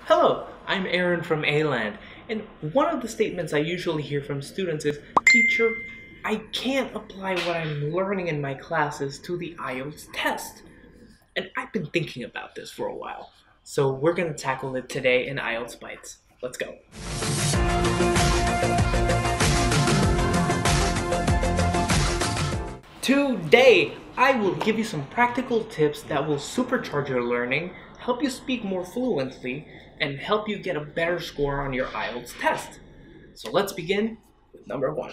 Hello, I'm Aaron from A-Land, and one of the statements I usually hear from students is, "Teacher, I can't apply what I'm learning in my classes to the IELTS test." And I've been thinking about this for a while, so we're going to tackle it today in IELTS Bites. Let's go. Today, I will give you some practical tips that will supercharge your learning, help you speak more fluently, and help you get a better score on your IELTS test. So let's begin with number 1.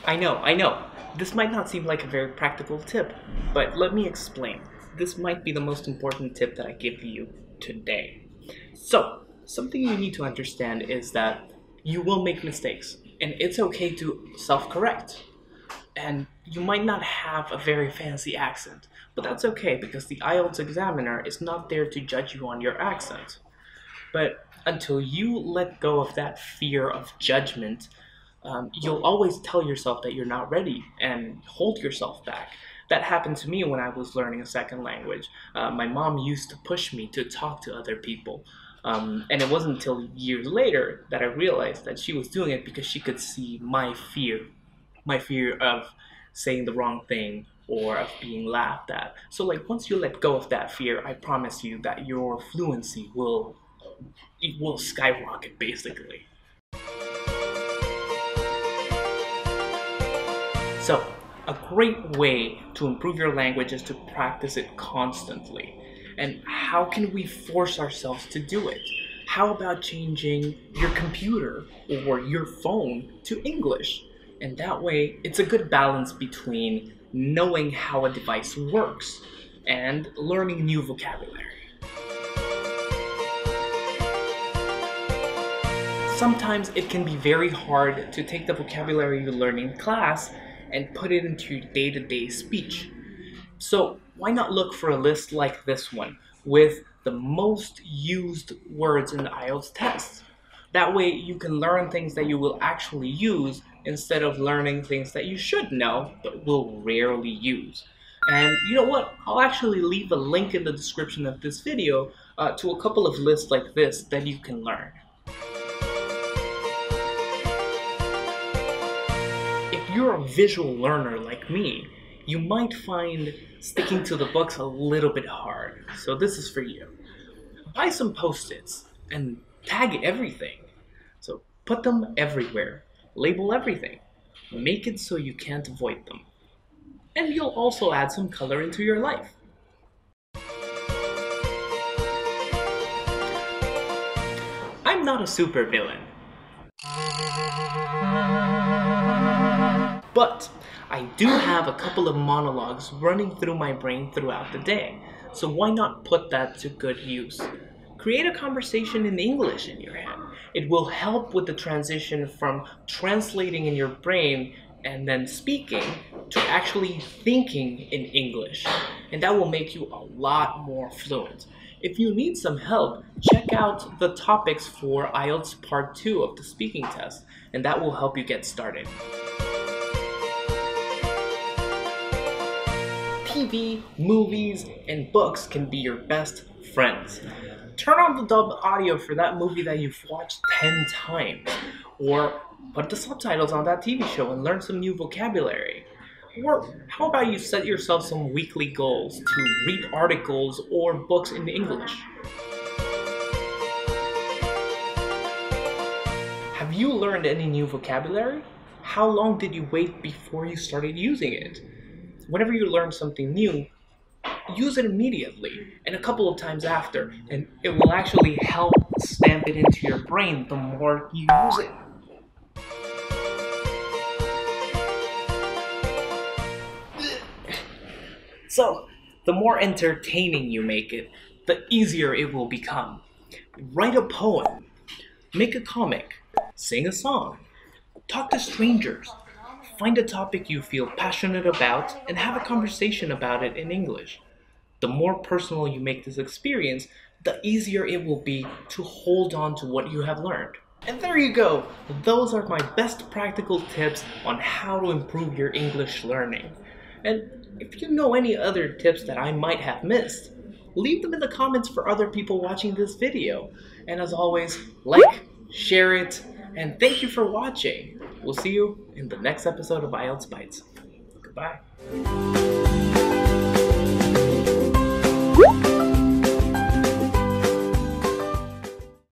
I know, this might not seem like a very practical tip, but let me explain. This might be the most important tip that I give you today. So, something you need to understand is that you will make mistakes, and it's okay to self-correct. And you might not have a very fancy accent, but that's okay because the IELTS examiner is not there to judge you on your accent. But until you let go of that fear of judgment, you'll always tell yourself that you're not ready and hold yourself back. That happened to me when I was learning a second language. My mom used to push me to talk to other people. And it wasn't until years later that I realized that she was doing it because she could see my fear of saying the wrong thing or of being laughed at. So once you let go of that fear, I promise you that your fluency will skyrocket basically. So a great way to improve your language is to practice it constantly. And how can we force ourselves to do it? How about changing your computer or your phone to English? And that way, it's a good balance between knowing how a device works and learning new vocabulary. Sometimes it can be very hard to take the vocabulary you learn in class and put it into your day-to-day speech. So why not look for a list like this one with the most used words in the IELTS test? That way you can learn things that you will actually use instead of learning things that you should know but will rarely use. And you know what? I'll actually leave a link in the description of this video to a couple of lists like this that you can learn. If you're a visual learner like me, you might find sticking to the books a little bit hard. So this is for you. Buy some Post-its and tag everything. So put them everywhere. Label everything. Make it so you can't avoid them. And you'll also add some color into your life. I'm not a supervillain. But I do have a couple of monologues running through my brain throughout the day. So why not put that to good use? Create a conversation in English in your head. It will help with the transition from translating in your brain and then speaking to actually thinking in English. And that will make you a lot more fluent. If you need some help, check out the topics for IELTS Part 2 of the speaking test, and that will help you get started. TV, movies, and books can be your best friends. Turn on the dubbed audio for that movie that you've watched 10 times. Or put the subtitles on that TV show and learn some new vocabulary. Or how about you set yourself some weekly goals to read articles or books in English? Have you learned any new vocabulary? How long did you wait before you started using it? Whenever you learn something new, use it immediately and a couple of times after, and it will actually help stamp it into your brain the more you use it. So, the more entertaining you make it, the easier it will become. Write a poem, make a comic, sing a song, talk to strangers. Find a topic you feel passionate about and have a conversation about it in English. The more personal you make this experience, the easier it will be to hold on to what you have learned. And there you go! Those are my best practical tips on how to improve your English learning. And If you know any other tips that I might have missed, leave them in the comments for other people watching this video. And as always, like, share it, and thank you for watching. We'll see you in the next episode of IELTS Bites. Goodbye.